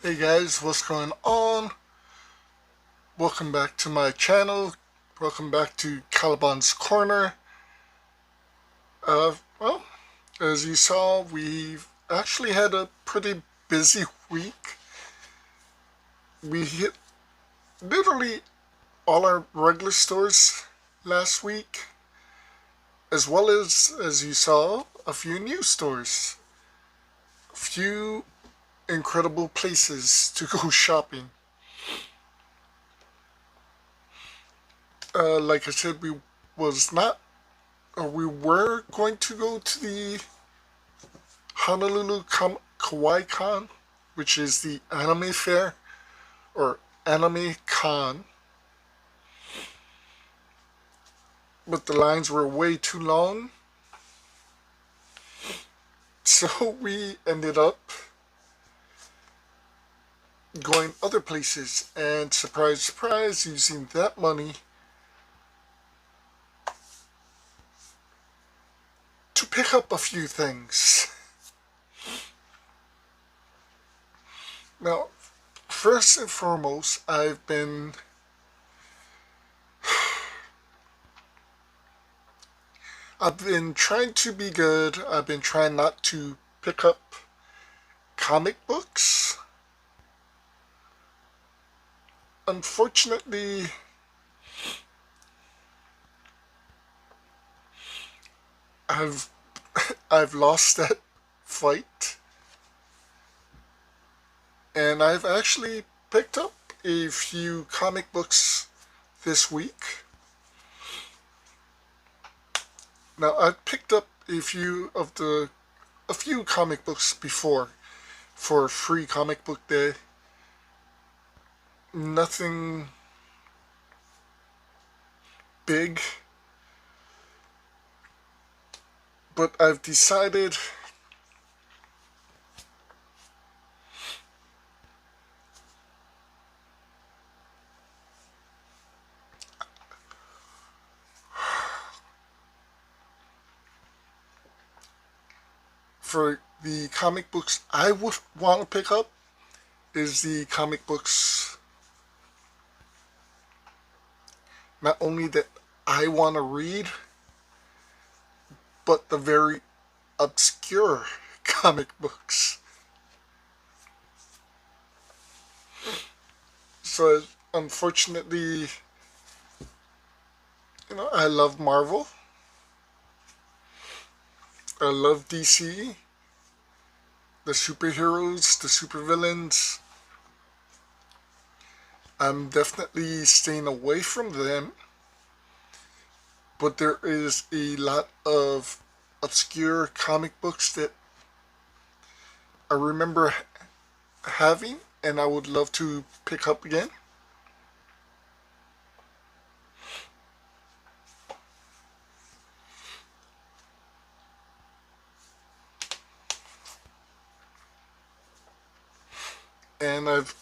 Hey guys, what's going on? Welcome back to my channel. Welcome back to Caliban's Corner. Well, as you saw, we've actually had a pretty busy week. We hit literally all our regular stores last week, as well as you saw, a few new stores. A few incredible places to go shopping. Like I said, was not we were going to go to the Honolulu Kawaiikon, which is the anime fair, or anime con, but the lines were way too long, so we ended up going other places, and surprise, surprise, using that money to pick up a few things. Now, first and foremost, I've been trying to be good. I've been trying not to pick up comic books. Unfortunately, I've I've lost that fight, and I've actually picked up a few comic books this week. Now, I've picked up a few comic books before for free comic book day. Nothing big, but I've decided for the comic books I would want to pick up is the comic books not only that I want to read, but the very obscure comic books. So unfortunately, I love Marvel. I love DC, the superheroes, the supervillains. I'm definitely staying away from them, but there is a lot of obscure comic books that I remember having and I would love to pick up again. And I've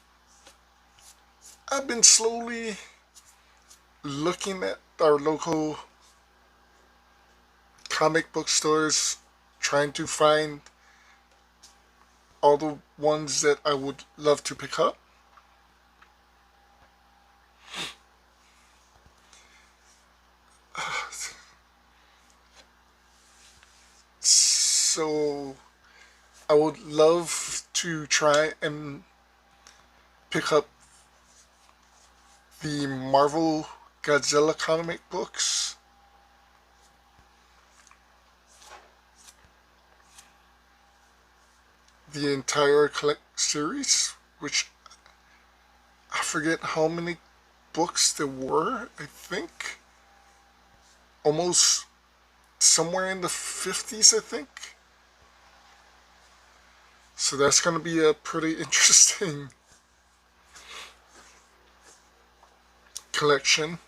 been slowly looking at our local comic book stores, trying to find all the ones that I would love to pick up. So I would love to try and pick up the Marvel Godzilla comic books. The entire series, which I forget how many books there were. I think almost somewhere in the 50s, I think. So that's going to be a pretty interesting collection.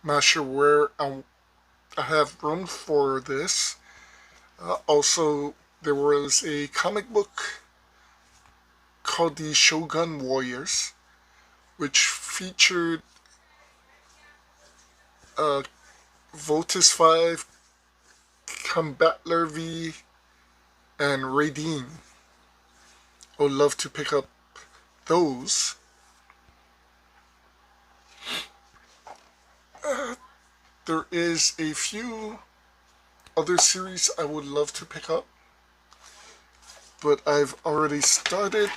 Not sure where I have room for this. Also, there was a comic book called the Shogun Warriors, which featured Voltus 5, Combatler V, and Raideen. I would love to pick up those. There is a few other series I would love to pick up, but I've already started,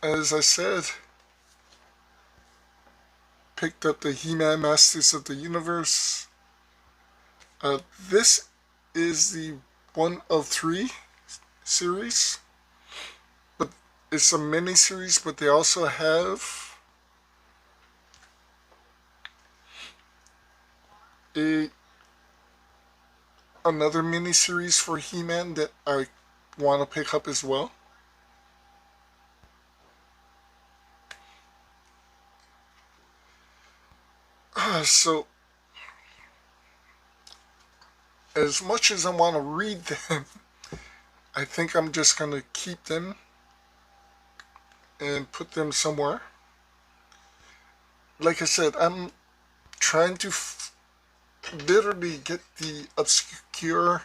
as I said, picked up the He-Man Masters of the Universe. This is the one of three series, but it's a mini series, but they also have a another mini series for He-Man that I want to pick up as well. So, as much as I want to read them, I think I'm just going to keep them and put them somewhere. Like I said, I'm trying to literally get the obscure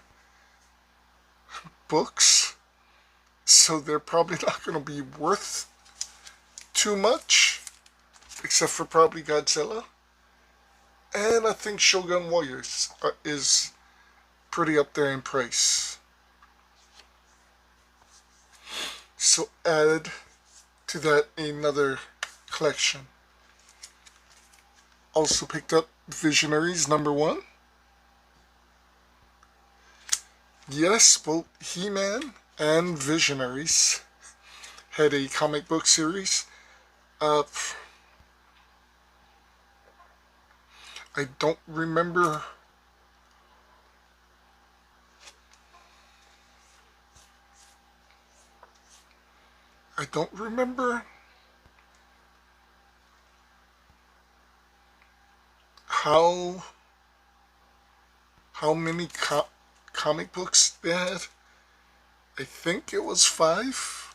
books, so they're probably not going to be worth too much, except for probably Godzilla. And I think Shogun Warriors is pretty up there in price. So add to that another collection. Also picked up Visionaries #1. Yes, both He-Man and Visionaries had a comic book series. I don't remember how many comic books they had. I think it was 5.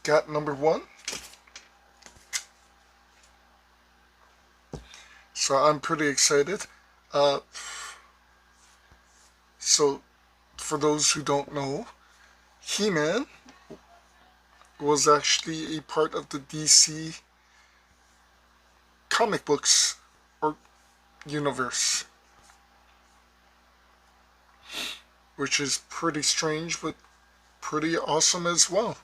Got #1. So I'm pretty excited. So for those who don't know, He-Man was actually a part of the DC comic books or universe, which is pretty strange but pretty awesome as well.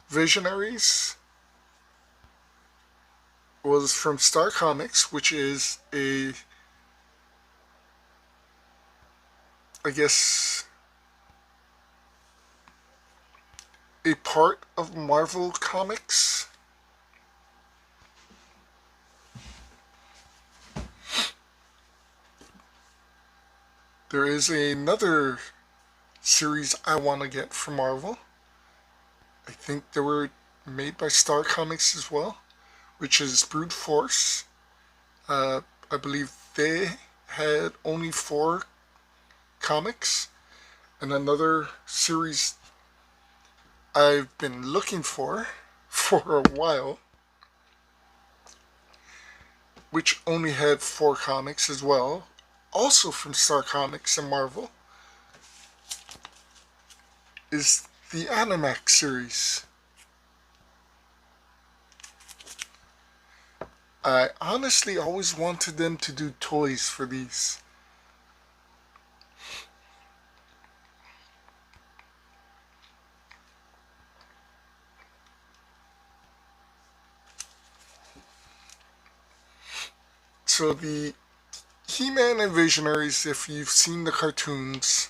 Visionaries was from Star Comics, which is I guess, a part of Marvel Comics. There is another series I want to get from Marvel. I think they were made by Star Comics as well, which is Brute Force. I believe they had only 4 comics, and another series I've been looking for a while, which only had 4 comics as well, also from Star Comics and Marvel, is the Animax series. I honestly always wanted them to do toys for these. So the He-Man and Visionaries, if you've seen the cartoons,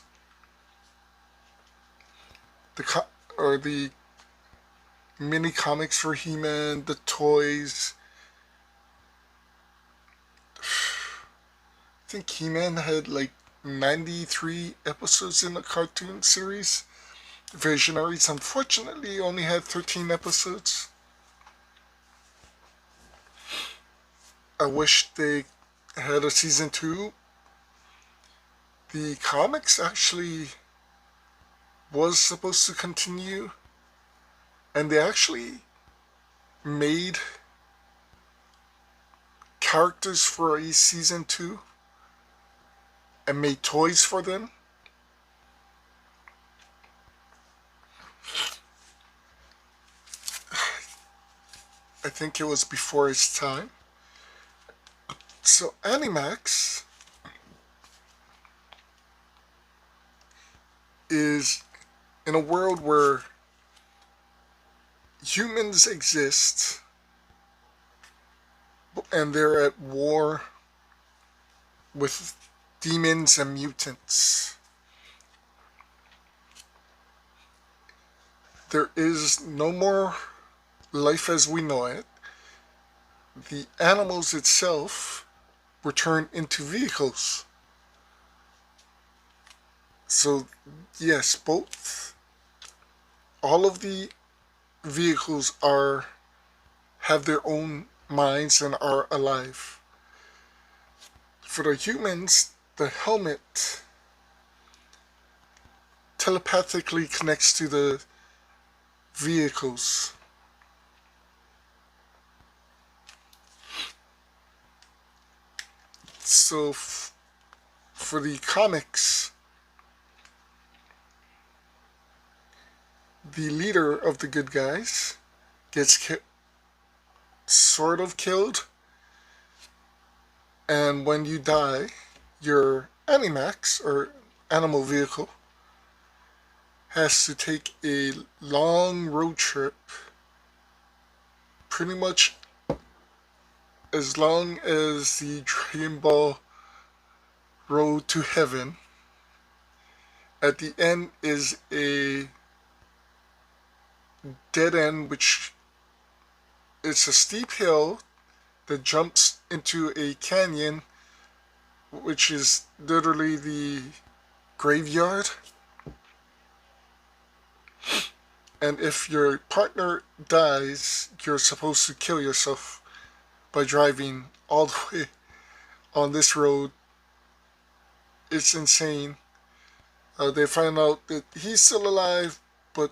the mini comics for He-Man, the toys. I think He-Man had like 93 episodes in the cartoon series. Visionaries, unfortunately, only had 13 episodes. I wish they had a season 2. The comics actually was supposed to continue, and they actually made characters for a season 2 and made toys for them, I think it was before its time. So Animax is in a world where humans exist and they're at war with demons and mutants. There is no more life as we know it. The animals itself were turned into vehicles. So yes, both all of the vehicles are have their own minds and are alive. For the humans, the helmet telepathically connects to the vehicles. So for the comics, the leader of the good guys gets sort of killed, and when you die, your Animax, or animal vehicle, has to take a long road trip, pretty much as long as the Dragon Ball Road to Heaven. At the end is a dead end, which is a steep hill that jumps into a canyon, which is literally the graveyard. And if your partner dies, you're supposed to kill yourself by driving all the way on this road. It's insane. They find out that he's still alive, but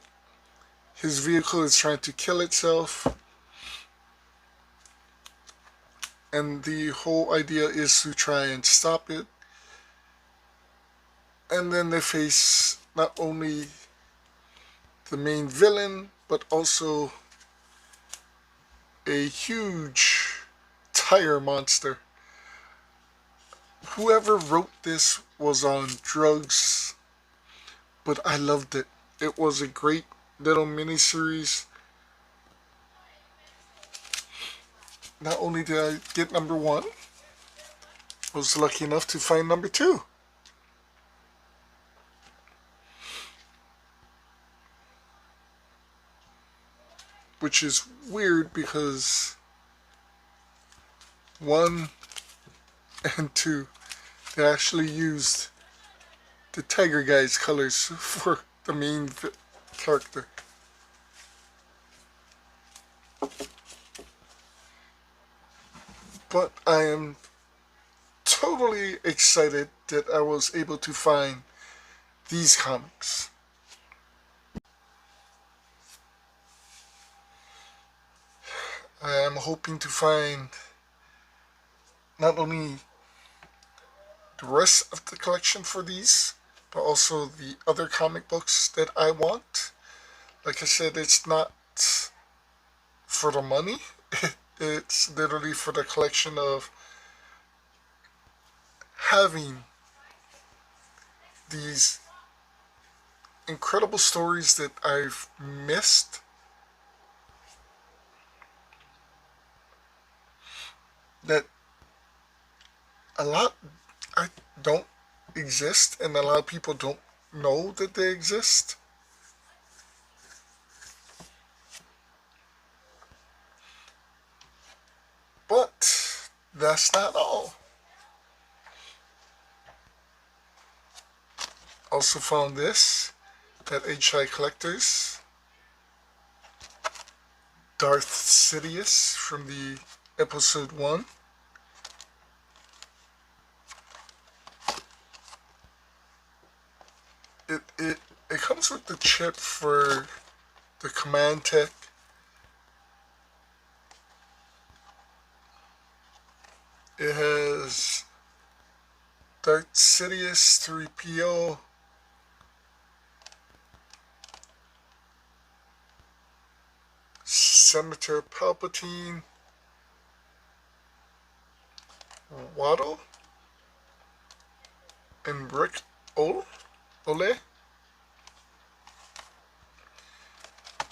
his vehicle is trying to kill itself. And the whole idea is to try and stop it. And then they face not only the main villain, but also a huge tire monster. Whoever wrote this was on drugs, but I loved it. It was a great little miniseries. Not only did I get number 1, I was lucky enough to find number 2. Which is weird because 1 and 2, they actually used the Tiger Guy's colors for the main character. But I am totally excited that I was able to find these comics. I am hoping to find not only the rest of the collection for these, but also the other comic books that I want. Like I said, it's not for the money. It's literally for the collection of having these incredible stories that I've missed. That a lot I don't exist, and a lot of people don't know that they exist. But that's not all. Also found this at HI Collectors. Darth Sidious from the episode 1. It comes with the chip for the command tech. It has Darth Sidious 3PO, Senator Palpatine, Waddle, and Rick Ole.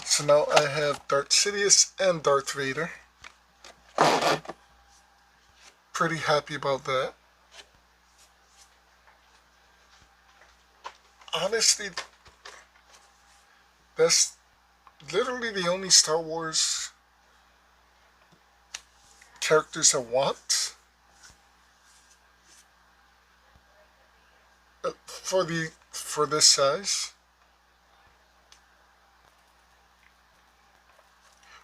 So now I have Darth Sidious and Darth Vader. Pretty happy about that. Honestly, that's literally the only Star Wars characters I want for this size.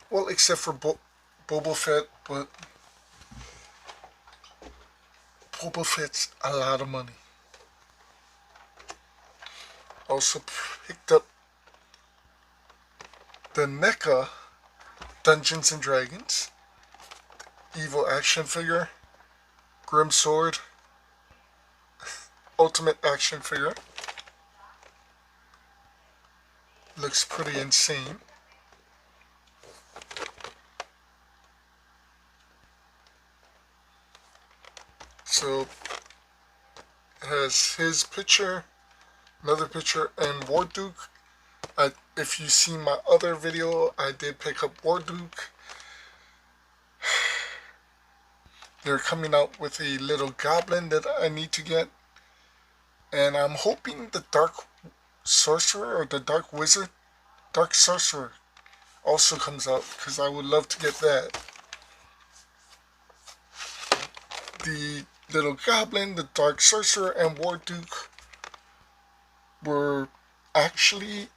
Well, except for Boba Fett, but Boba Fett's a lot of money. Also picked up the NECA Dungeons and Dragons Evil action figure, Grim Sword, Ultimate action figure. Looks pretty insane. So it has his picture, another picture, and Warduke. If you see my other video, I did pick up Warduke. They're coming out with a little goblin that I need to get. And I'm hoping the Dark Sorcerer or the Dark Wizard, Dark Sorcerer also comes out, because I would love to get that. The little goblin, the Dark Sorcerer, and Warduke were actually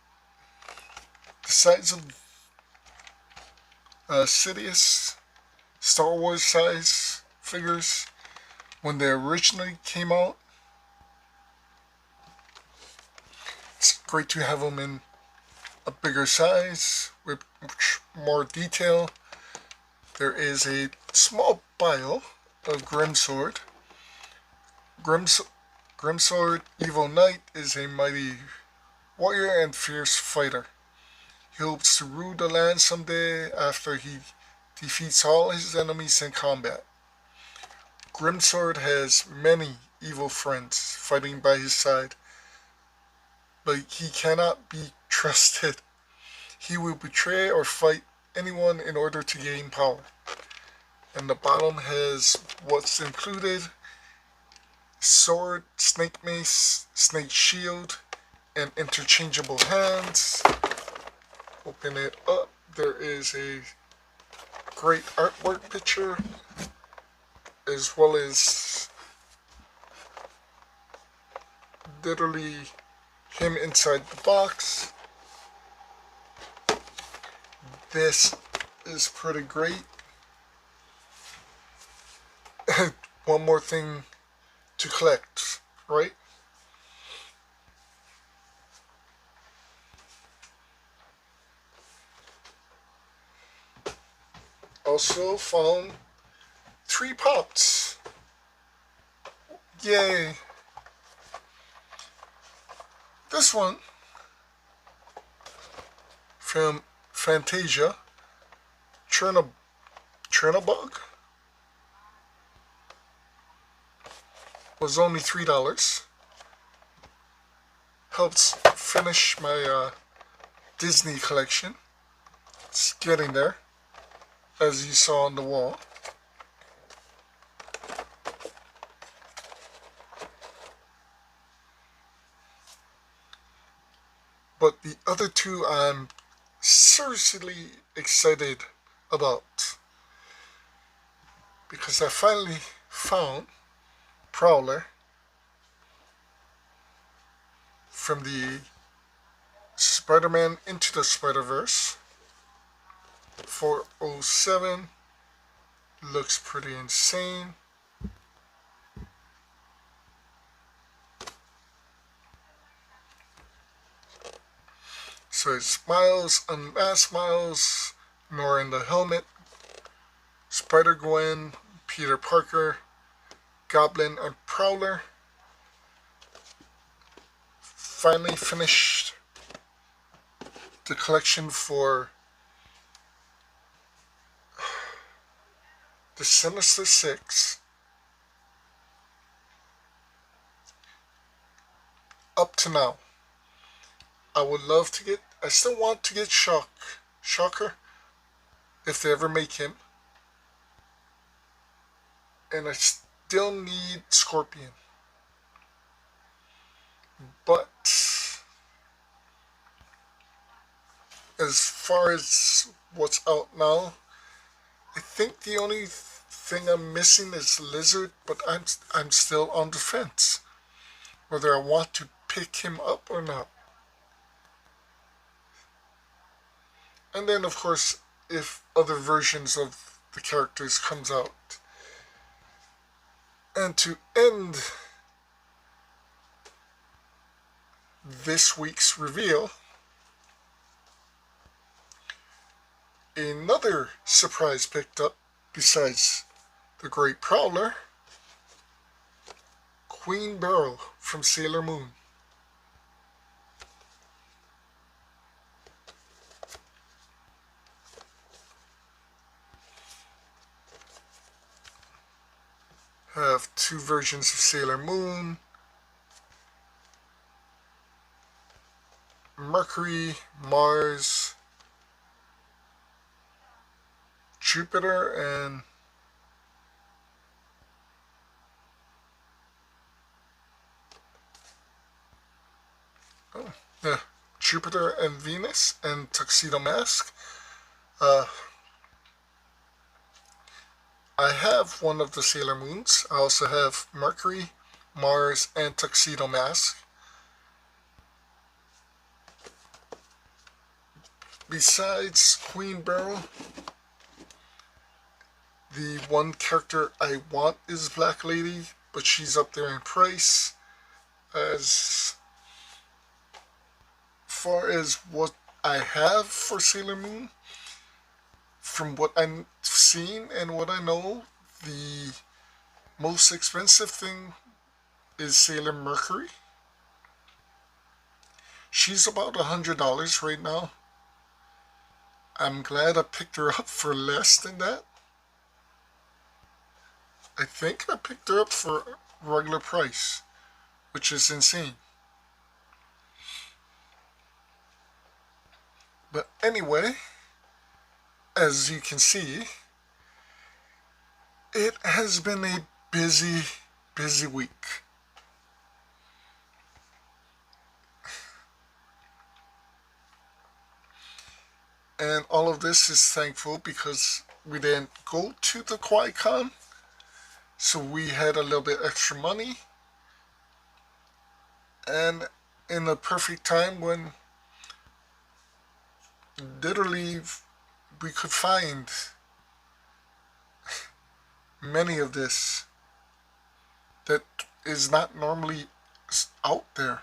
the size of Sidious Star Wars size figures when they originally came out. It's great to have them in a bigger size with more detail. There is a small bio of Grimsword. Grimsword Evil Knight is a mighty warrior and fierce fighter. He hopes to rule the land someday after he defeats all his enemies in combat. Grimsword has many evil friends fighting by his side, but he cannot be trusted. He will betray or fight anyone in order to gain power. And the bottom has what's included: sword, snake mace, snake shield, and interchangeable hands. Open it up. There is a great artwork picture, as well as literally him inside the box. This is pretty great. One more thing to collect, right? Also found 3 pops. Yay! This one from Fantasia, Chernabog, was only $3. Helps finish my Disney collection. It's getting there, as you saw on the wall. But the other 2 I'm seriously excited about, because I finally found Prowler from the Spider-Man Into the Spider-Verse 407. Looks pretty insane. So it smiles, unmasked Miles, Nora in the helmet, Spider-Gwen, Peter Parker, Goblin, and Prowler. Finally finished the collection for the Sinister Six, up to now. I would love to get, I still want to get Shocker, if they ever make him. And I still need Scorpion. But as far as what's out now, I think the only thing I'm missing is Lizard, but I'm still on the fence whether I want to pick him up or not. And then of course, if other versions of the characters comes out. And to end this week's reveal, another surprise picked up besides the Great Prowler, Queen Beryl from Sailor Moon. Have two versions of Sailor Moon, Mercury, Mars, Jupiter, and yeah, Jupiter and Venus and Tuxedo Mask. Uh, I have one of the Sailor Moons. I also have Mercury, Mars, and Tuxedo Mask. Besides Queen Beryl, the one character I want is Black Lady, but she's up there in price. As far as what I have for Sailor Moon, from what I've seen and what I know, the most expensive thing is Sailor Mercury. She's about $100 right now. I'm glad I picked her up for less than that. I think I picked her up for regular price, which is insane. But anyway, as you can see, it has been a busy, busy week. And all of this is thankful because we didn't go to the Kawaiikon, so we had a little bit extra money. And in the perfect time when literally we could find many of this that is not normally out there.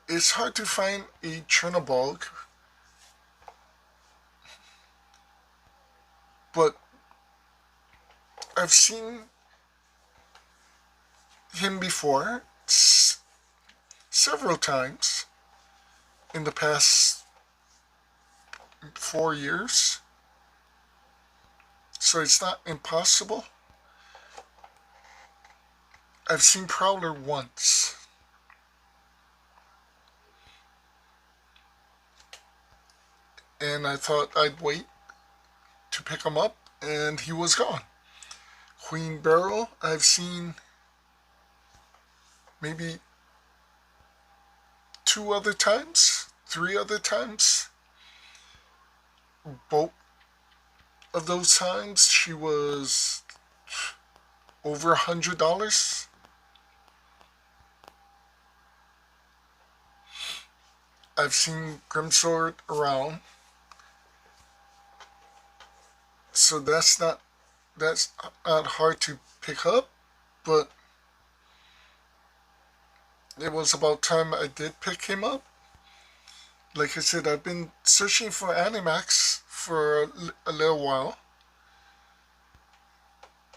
It's hard to find a Chernobog, but I've seen him before several times in the past 4 years, so it's not impossible. I've seen Prowler once. And I thought I'd wait to pick him up, and he was gone. Queen Beryl, I've seen maybe 2 other times, 3 other times. Both of those times, she was over $100. I've seen Grimsword around, so that's not hard to pick up, but it was about time I did pick him up. Like I said, I've been searching for Animax for a little while,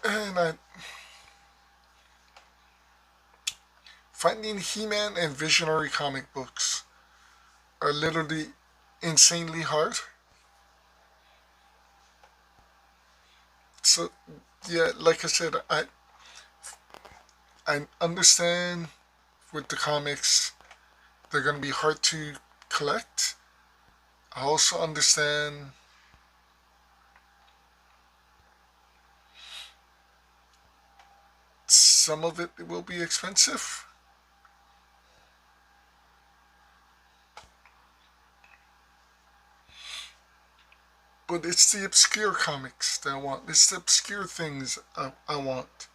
and finding He-Man and Visionary comic books are literally insanely hard. So yeah, like I said, I understand with the comics they're gonna be hard to collect. I also understand some of it will be expensive, but it's the obscure comics that I want. It's the obscure things I want.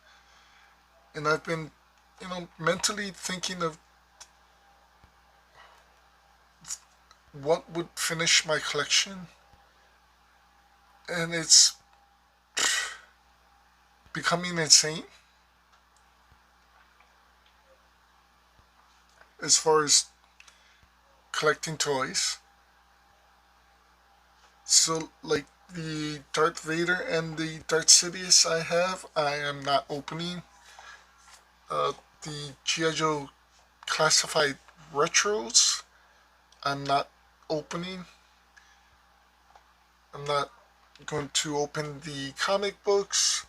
And I've been, mentally thinking of what would finish my collection, and it's becoming insane as far as collecting toys. So, like the Darth Vader and the Darth Sidious I am not opening. The G.I. Joe classified retros, I'm not opening. I'm not going to open the comic books.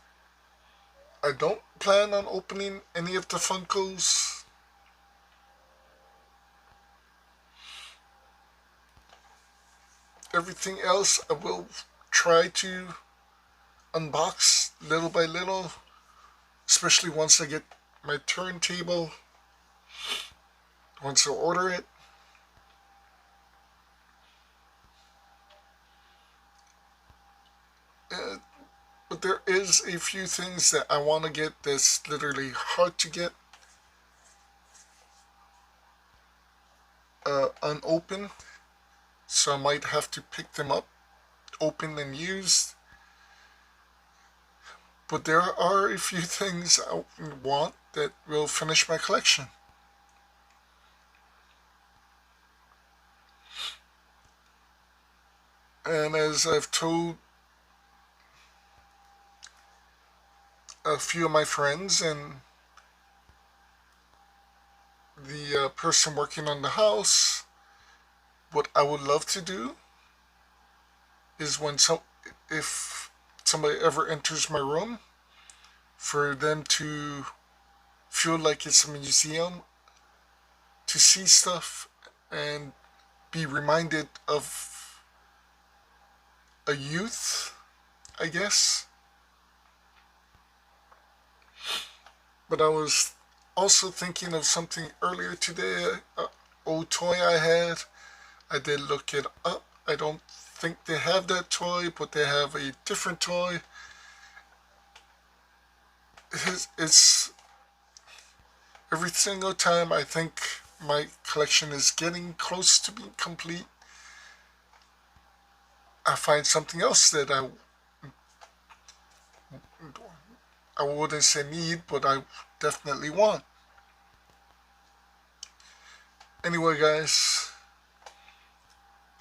I don't plan on opening any of the Funkos. Everything else I will try to unbox little by little, especially once I get my turntable, once I order it. Uh, but there is a few things that I want to get that's literally hard to get unopened, so I might have to pick them up, open and used. But there are a few things I want that will finish my collection. And as I've told a few of my friends and the person working on the house, what I would love to do is if somebody ever enters my room, for them to feel like it's a museum, to see stuff and be reminded of a youth, I guess. But I was also thinking of something earlier today, an old toy I had. I did look it up. I don't think they have that toy, but they have a different toy. It's every single time I think my collection is getting close to being complete, I find something else that I wouldn't say need, but I definitely want. Anyway, guys,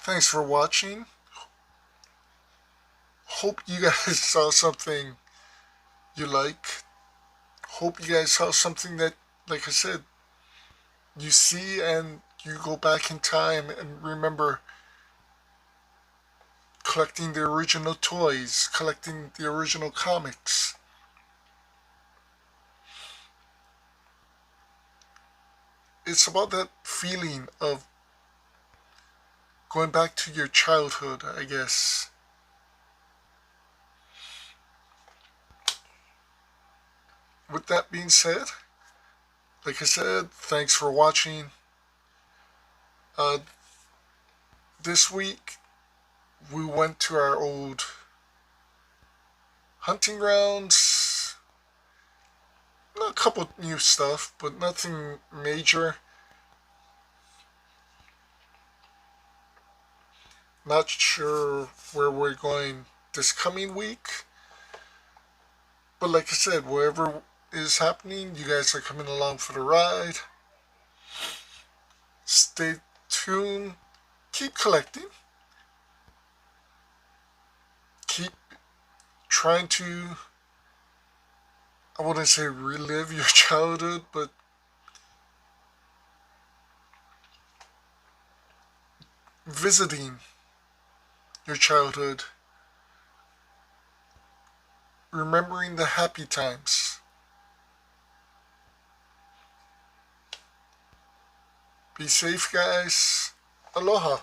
thanks for watching. Hope you guys saw something you like. Hope you guys saw something that, like I said, you see and you go back in time and remember collecting the original toys, collecting the original comics. It's about that feeling of going back to your childhood, I guess. With that being said, like I said, thanks for watching. Uh, this week, we went to our old hunting grounds. A couple new stuff, but nothing major. Not sure where we're going this coming week. But like I said, wherever is happening, you guys are coming along for the ride. Stay tuned. Keep collecting. Keep trying to, I wouldn't say relive your childhood, but visiting your childhood, remembering the happy times. Be safe, guys. Aloha.